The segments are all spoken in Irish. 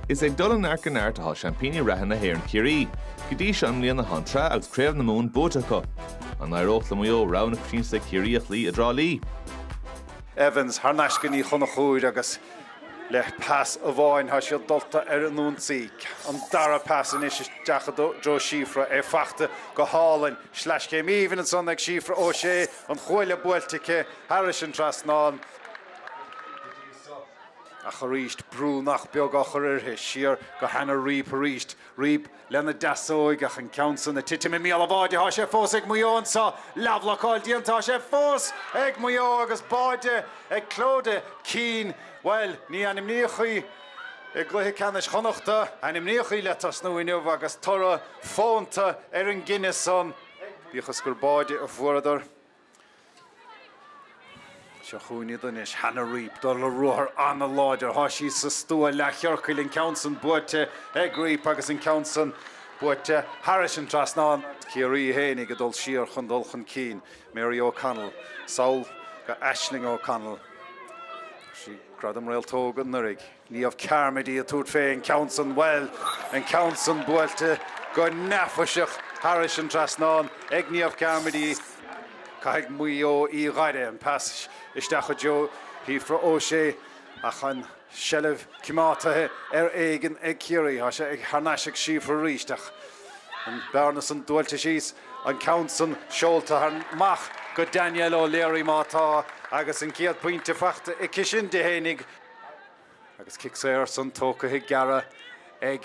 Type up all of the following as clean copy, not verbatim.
Is ag dul an arcan air tá champíní rehanna héir an Ciarraí, go dtí sean líon na hantra agus Craobh na mún Buaicphointí. An aireocht le Mayo rán príomhsa Ciarraí a chlí a drálí. Evans, haar nascan í chuna chúir agus le pass a bháin ha siad dulta an núnsaí. An dara pass in is deacha dro sífra fachta go hálinn sleis céim even an son ag sífra ó sé an chuile Buaicphointí Harris an trasnán. A choríist brú nach beag a chorirthe siar go hana ríb a ríist. Ríb lena dasóig ach an council na titimi mí a báide ha sé fós ag muón sa labhlacáil díantá sé fós ag muó agus báide ag clóde cín. Well, ní anim níochaí ag gluthe canis chonachta, anim níochaí letas nó inniuh agus tora fónta an Guinness son. Bíchas gur báide a fuaradar. Se chuúine don is hana ríb dul le ruthar anna láidir há sí sa stúa lechearcail in council Buaicphointí ag ríb agus in council Buaicphointí Harris an trasnán. Ciarraí hénig go dul siar chun dul chun cín. Mary O'Connell, Saul go Aisling O'Connell. Sí gradam réil tógan nurig. Níomh carmidí a túd fé in council well in council Buaicphointí go nafaseach Harris an trasnán ag níomh carmidí. Caig muo í gaide an pas isteach jo hí fra ó sé a chan selleh cimátathe éigen ag Ciarraí ha sé ag harnáiseach sí fra ríisteach. An bearnas an dúilte síos an council seolta an mach go Daniel O'Leary mátá agus an ciad pointe fachta i cisin de hénig agus cic séir san tócathe gara ag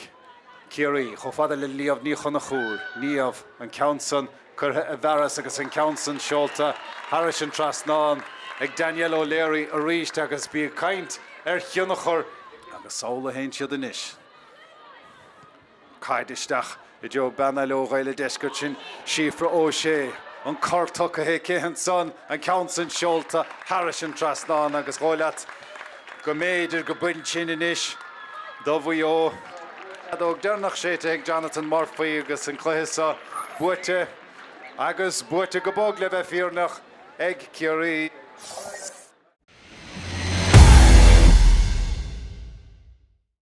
Ciarraí cho fada le líomh ní chuna chúr níomh an council curtha a bheras agus an council seolta Harris an trasnán ag Daniel O'Leary a ríist agus bí caint chionnachar agus sála hain siad inis. Caidisteach I jo banal ó gaile deisgurt sin sífra ó sé an cartach a céhan son an council seolta Harris an trasnán agus gáileat go méidir go buin sin inis dómhaí ó Adóg dernach sé ag Jonathan Murphy agus an chluhisa Buaicphointí agus Buaicphointí go bog le bheith fíornach ag Ciarraí.